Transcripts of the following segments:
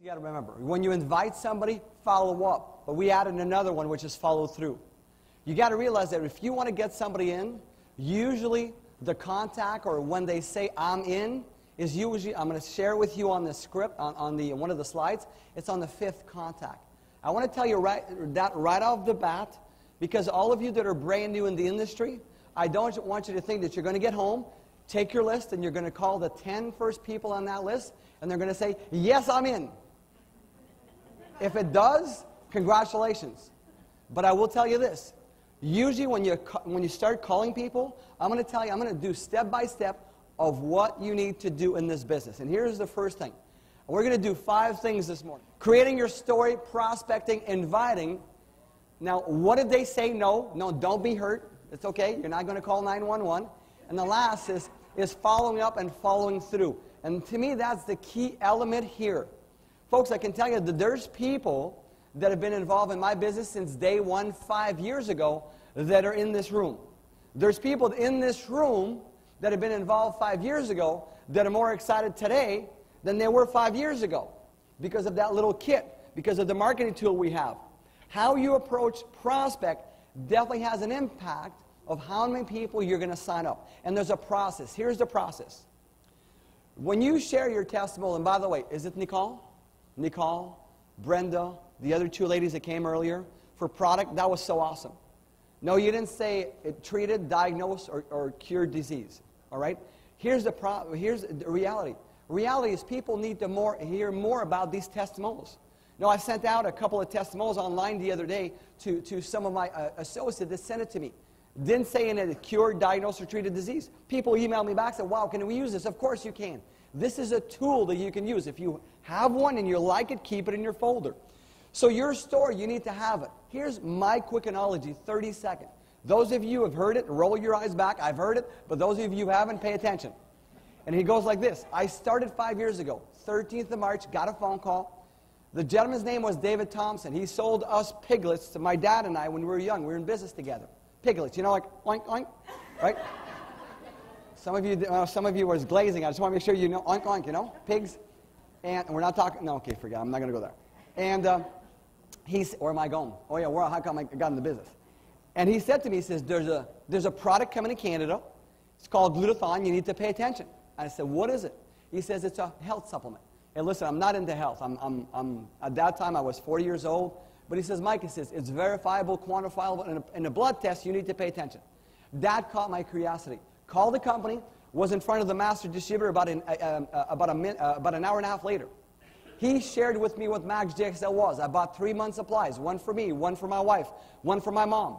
You got to remember, when you invite somebody, follow up. But we added another one, which is follow through. You got to realize that if you want to get somebody in, usually the contact or when they say I'm in is usually, I'm going to share with you on the script, on the one of the slides, it's on the 5th contact. I want to tell you right off the bat, because all of you that are brand new in the industry, I don't want you to think that you're going to get home, take your list, and you're going to call the 10 first people on that list, and they're going to say, yes, I'm in. If it does, congratulations. But I will tell you this. Usually when you start calling people, I'm going to tell you, I'm going to do step by step of what you need to do in this business. And here's the first thing. We're going to do 5 things this morning. Creating your story, prospecting, inviting. Now, what did they say? No, don't be hurt. It's okay. You're not going to call 911. And the last is following up and following through. And to me, that's the key element here. Folks, I can tell you that there's people that have been involved in my business since day one, 5 years ago, that are in this room. There's people in this room that have been involved 5 years ago that are more excited today than they were 5 years ago because of that little kit, because of the marketing tool we have. How you approach prospect definitely has an impact of how many people you're going to sign up. And there's a process. Here's the process. When you share your testimonial, and by the way, is it Nicole, Brenda, the other 2 ladies that came earlier, for product, that was so awesome. No, you didn't say it treated, diagnosed, or cured disease. All right? Here's the reality. Reality is people need to hear more about these testimonials. No, I sent out a couple of testimonials online the other day to some of my associates that sent it to me. Didn't say in it cured, diagnosed, or treated disease. People emailed me back and said, wow, can we use this? Of course you can. This is a tool that you can use. If you have one and you like it, keep it in your folder. So your story, you need to have it. Here's my quick analogy, 30 seconds. Those of you who have heard it, roll your eyes back. I've heard it, but those of you who haven't, pay attention. And he goes like this. I started 5 years ago, 13th of March, got a phone call. The gentleman's name was David Thompson. He sold us piglets to my dad and I when we were young. We were in business together. Piglets, you know, like oink, oink, right? Some of you was glazing. I just want to make sure you know, oink, oink, you know, pigs. And we're not talking, no, okay, forget it. I'm not going to go there. And where am I going? Oh, yeah, how come I got in the business? And he said to me, he says, there's a product coming to Canada. It's called glutathione. You need to pay attention. And I said, what is it? He says, it's a health supplement. And listen, I'm not into health. At that time, I was 40 years old. But he says, Mike, he says, it's verifiable, quantifiable, and in a blood test, you need to pay attention. That caught my curiosity. Called the company, was in front of the master distributor about an hour and a half later. He shared with me what Max JXL was. I bought 3 months' supplies, one for me, one for my wife, one for my mom.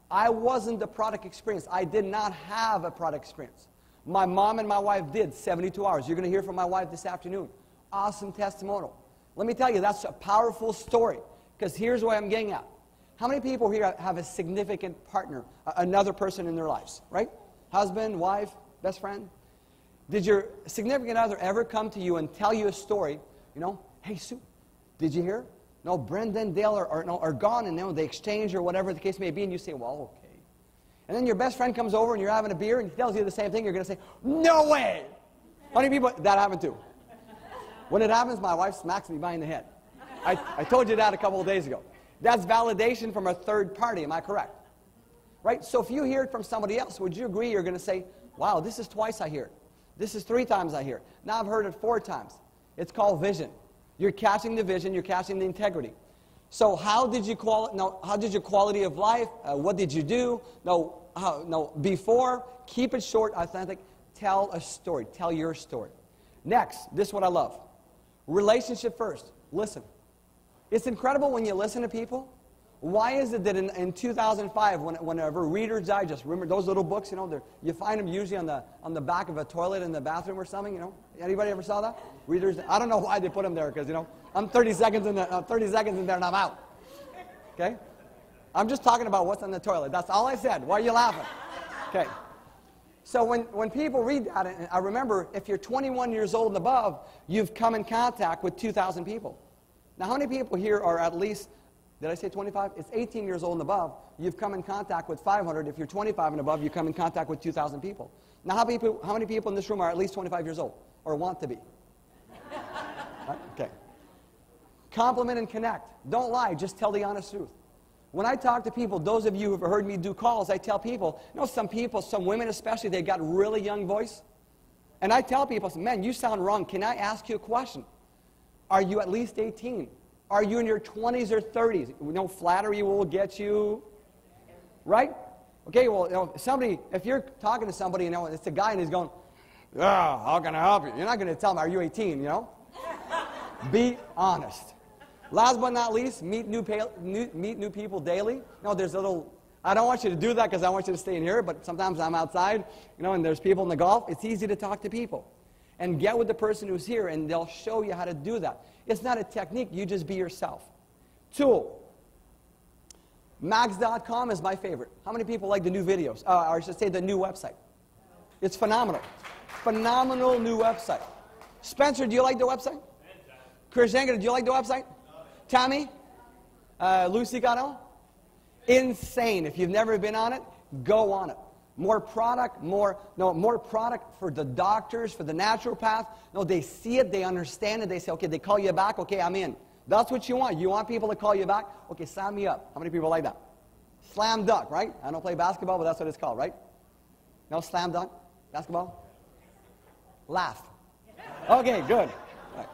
I wasn't the product experience. I did not have a product experience. My mom and my wife did, 72 hours. You're going to hear from my wife this afternoon. Awesome testimonial. Let me tell you, that's a powerful story, because here's what I'm getting at. How many people here have a significant partner, another person in their lives, right? Husband, wife, best friend? Did your significant other ever come to you and tell you a story, you know, hey, Sue, did you hear? No, Brenda and Dale are gone, and they exchange or whatever the case may be, and you say, well, okay. And then your best friend comes over, and you're having a beer, and he tells you the same thing. You're going to say, no way. How many people that happened to? When it happens, my wife smacks me behind the head. I told you that a couple of days ago. That's validation from a third party, am I correct? Right? So if you hear it from somebody else, would you agree you're going to say, wow, this is twice I hear it. This is 3 times I hear it. Now I've heard it 4 times. It's called vision. You're catching the vision, you're catching the integrity. So how did your quality of life, what did you do? Before, keep it short, authentic, tell a story, tell your story. Next, this is what I love. Relationship first, listen. It's incredible when you listen to people. Why is it that in 2005, whenever Reader's Digest, remember those little books, you know, you find them usually on the back of a toilet in the bathroom or something, you know? Anybody ever saw that? Reader's, I don't know why they put them there, because, you know, I'm 30 seconds in there and I'm out. Okay? I'm just talking about what's in the toilet. That's all I said. Why are you laughing? Okay. So when people read that, and I remember if you're 21 years old and above, you've come in contact with 2,000 people. Now, how many people here are at least, did I say 25? It's 18 years old and above. You've come in contact with 500. If you're 25 and above, you come in contact with 2,000 people. Now, how many people in this room are at least 25 years old or want to be? Right? Okay. Compliment and connect. Don't lie. Just tell the honest truth. When I talk to people, those of you who have heard me do calls, I tell people, you know, some people, some women especially, they got really young voice. And I tell people, man, you sound wrong. Can I ask you a question? Are you at least 18? Are you in your 20s or 30s? You know, flattery will get you, right? Okay, well, you know, somebody, if you're talking to somebody, you know, it's a guy and he's going, ah, how can I help you? You're not going to tell him, are you 18, you know? Be honest. Last but not least, meet new people daily. No, there's a little, I don't want you to do that because I want you to stay in here, but sometimes I'm outside, you know, and there's people in the golf. It's easy to talk to people. And get with the person who's here, and they'll show you how to do that. It's not a technique. You just be yourself. Tool. Max.com is my favorite. How many people like the new videos? Or I should say the new website. It's phenomenal. Phenomenal new website. Spencer, do you like the website? Chris Jenger, do you like the website? Tommy? Lucy Cano? Insane. If you've never been on it, go on it. More product, more product for the doctors, for the naturopath. No, they see it, they understand it, they say, okay, they call you back, okay, I'm in. That's what you want. You want people to call you back? Okay, sign me up. How many people like that? Slam dunk, right? I don't play basketball, but that's what it's called, right? No, slam dunk? Basketball? Laugh. Okay, good. Right.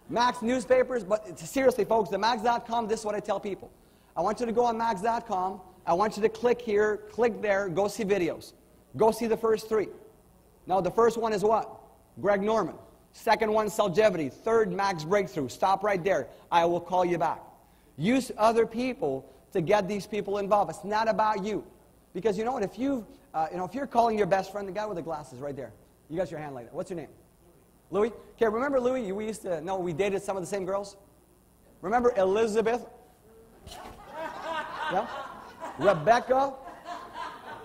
Max newspapers, but seriously, folks, the Max.com, this is what I tell people. I want you to go on Max.com. I want you to click here, click there, go see videos. Go see the first 3. Now, the first one is what? Greg Norman. Second one, Cellgevity. Third, Max Breakthrough. Stop right there. I will call you back. Use other people to get these people involved. It's not about you. Because you know what? If you're calling your best friend, the guy with the glasses right there, you got your hand like that. What's your name? Louis? Okay, remember Louis? We dated some of the same girls? Remember Elizabeth? Yeah? Rebecca?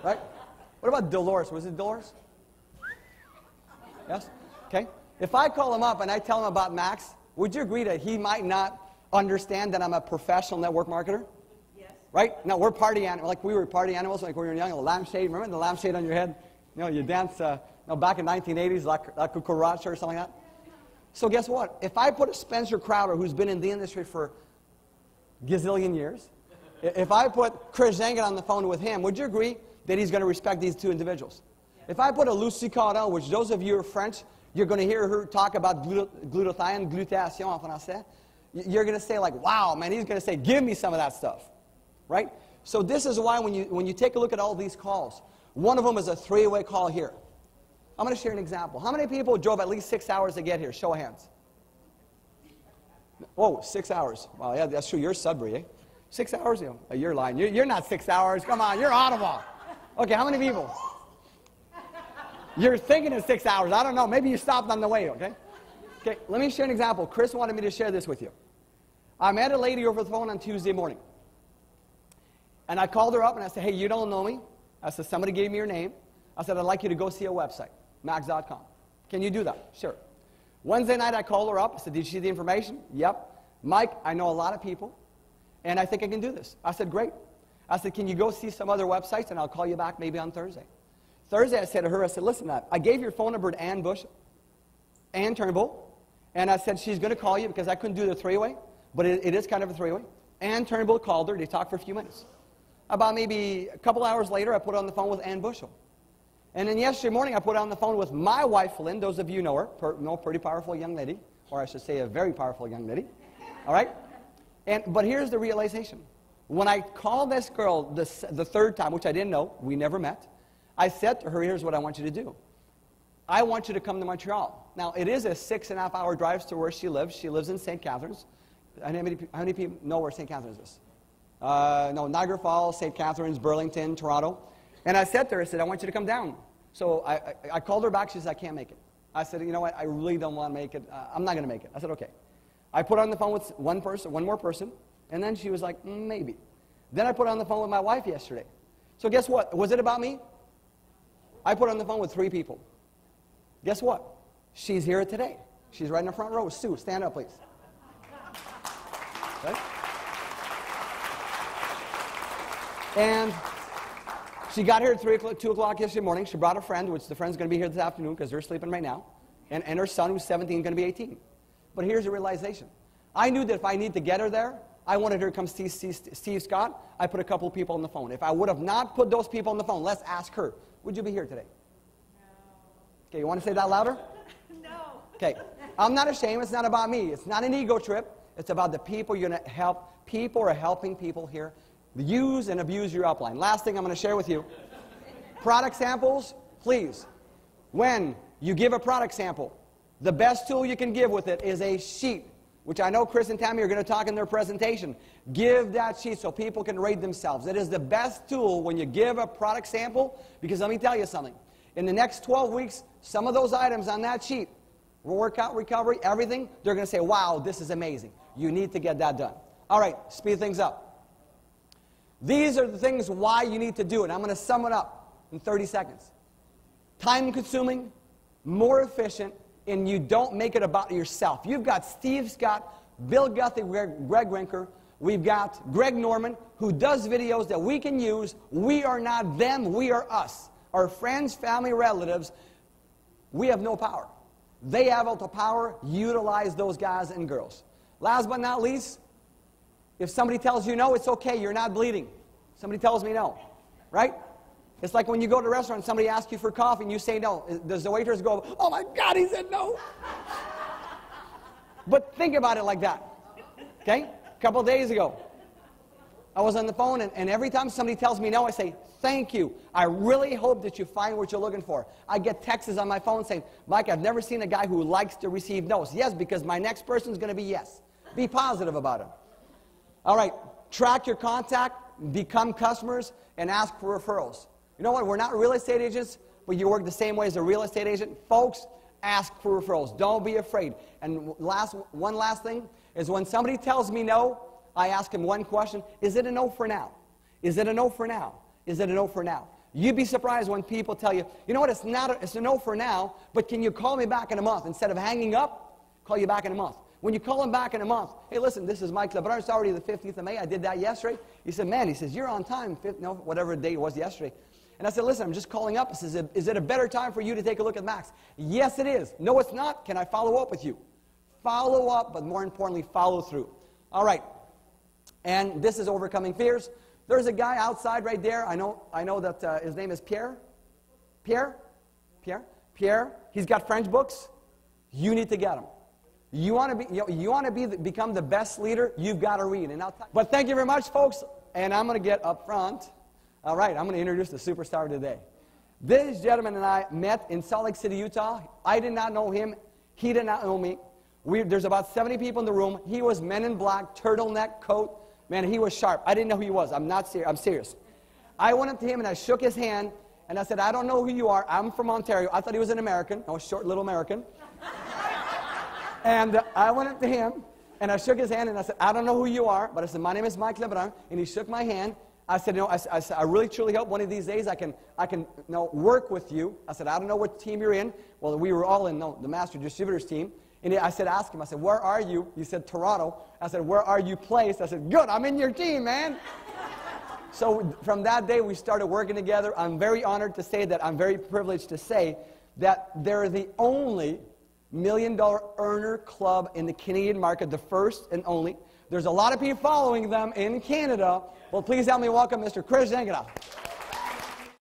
Right? What about Dolores? Was it Dolores? Yes? Okay. If I call him up and I tell him about Max, would you agree that he might not understand that I'm a professional network marketer? Yes. Right? No, we're party animals. Like we were party animals like we were young. A lampshade. Remember the lampshade on your head? You know, you dance back in 1980s like a cucaracha or something like that. So guess what? If I put a Spencer Crowder who's been in the industry for gazillion years, if I put Chris Jenger on the phone with him, would you agree that he's going to respect these 2 individuals? If I put a Lucy Cano, which those of you who are French, you're going to hear her talk about glutathione, glutation en français. You're going to say like, wow, man, he's going to say, give me some of that stuff. Right? So this is why when you take a look at all these calls, one of them is a 3-way call here. I'm going to share an example. How many people drove at least 6 hours to get here? Show of hands. Oh, 6 hours. Well, yeah, that's true. You're Sudbury, eh? 6 hours? You know, you're lying. You're not 6 hours. Come on, you're Ottawa. Okay, how many people? You're thinking of 6 hours. I don't know. Maybe you stopped on the way, okay? Okay, let me share an example. Chris wanted me to share this with you. I met a lady over the phone on Tuesday morning. And I called her up and I said, hey, you don't know me. I said, somebody gave me your name. I said, I'd like you to go see a website, max.com. Can you do that? Sure. Wednesday night, I called her up. I said, did you see the information? Yep. Mike, I know a lot of people, and I think I can do this. I said, great. I said, can you go see some other websites, and I'll call you back maybe on Thursday. Thursday, I said to her, I said, listen, I gave your phone number to Ann Bush, Ann Turnbull, and I said she's going to call you because I couldn't do the 3-way, but it is kind of a 3-way. Ann Turnbull called her. They talked for a few minutes. About maybe a couple hours later, I put her on the phone with Ann Bushel. And then yesterday morning, I put her on the phone with my wife, Lynn. Those of you know her, pretty powerful young lady, or I should say a very powerful young lady. All right? But here's the realization. When I called this girl the 3rd time, which I didn't know, we never met, I said to her, here's what I want you to do. I want you to come to Montreal. Now, it is a 6.5-hour drive to where she lives. She lives in St. Catharines. How many people know where St. Catharines is? No, Niagara Falls, St. Catharines, Burlington, Toronto. And I said to her, I said, I want you to come down. So I called her back. She said, I can't make it. I said, you know what? I really don't want to make it. I'm not going to make it. I said, okay. I put her on the phone with one more person, and then she was like, maybe. Then I put her on the phone with my wife yesterday. So guess what? Was it about me? I put her on the phone with 3 people. Guess what? She's here today. She's right in the front row. Sue, stand up, please. Okay? And she got here at 2 o'clock yesterday morning. She brought a friend, which the friend's going to be here this afternoon because they're sleeping right now. And her son, who's 17, going to be 18. But here's the realization. I knew that if I need to get her there, I wanted her to come see Steve Scott. I put a couple of people on the phone. If I would have not put those people on the phone, let's ask her, would you be here today? No. Okay, you want to say that louder? No. Okay, I'm not ashamed. It's not about me. It's not an ego trip. It's about the people you're going to help. People are helping people here. Use and abuse your upline. Last thing I'm going to share with you. Product samples, please. When you give a product sample, the best tool you can give with it is a sheet, which I know Chris and Tammy are going to talk in their presentation. Give that sheet so people can rate themselves. It is the best tool when you give a product sample, because let me tell you something. In the next 12 weeks, some of those items on that sheet, workout, recovery, everything, they're going to say, wow, this is amazing. You need to get that done. All right, speed things up. These are the things why you need to do it. I'm going to sum it up in 30 seconds. Time-consuming, more efficient, and you don't make it about yourself. You've got Steve Scott, Bill Guthrie, Greg Rinker. We've got Greg Norman, who does videos that we can use. We are not them, we are us. Our friends, family, relatives, we have no power. They have all the power. Utilize those guys and girls. Last but not least, if somebody tells you no, it's okay. You're not bleeding. Somebody tells me no, right? It's like when you go to a restaurant and somebody asks you for coffee and you say no. Does the waitress go, oh my God, he said no? But think about it like that. Okay? A couple of days ago, I was on the phone and every time somebody tells me no, I say, thank you. I really hope that you find what you're looking for. I get texts on my phone saying, Mike, I've never seen a guy who likes to receive no's. Yes, because my next person is going to be yes. Be positive about it. All right, track your contact, become customers, and ask for referrals. You know what? We're not real estate agents, but you work the same way as a real estate agent. Folks, ask for referrals. Don't be afraid. And one last thing is when somebody tells me no, I ask them one question. Is it a no for now? Is it a no for now? Is it a no for now? You'd be surprised when people tell you, you know what, it's a no for now, but can you call me back in a month? Instead of hanging up, call you back in a month. When you call him back in a month, hey, listen, this is Mike LeBrun. It's already the 15th of May. I did that yesterday. He said, man, he says, you're on time. Whatever day it was yesterday. And I said, listen, I'm just calling up. He says, is it a better time for you to take a look at Max? Yes, it is. No, it's not. Can I follow up with you? Follow up, but more importantly, follow through. All right. And this is Overcoming Fears. There's a guy outside right there. I know that his name is Pierre. Pierre. He's got French books. You need to get them. You want to become the best leader, you've got to read. But thank you very much, folks. And I'm going to get up front. All right, I'm going to introduce the superstar today. This gentleman and I met in Salt Lake City, Utah. I did not know him. He did not know me. There's about 70 people in the room. He was Men in Black, turtleneck coat. Man, he was sharp. I didn't know who he was. I'm serious. I went up to him and I shook his hand and I said, I don't know who you are. I'm from Ontario. I thought he was an American. I was short little American. And I went up to him, and I shook his hand, and I said, I don't know who you are, but I said, my name is Mike LeBrun, and he shook my hand. I said, I really truly hope one of these days I can work with you. I said, I don't know what team you're in. Well, we were all in the Master Distributors team. And I said, ask him, I said, where are you? He said, Toronto. I said, where are you placed? I said, good, I'm in your team, man. So from that day, we started working together. I'm very honored to say that, I'm very privileged to say that they're the only $1 million earner club in the Canadian market, the first and only. There's a lot of people following them in Canada. Well, please help me welcome Mr. Chris Zengada.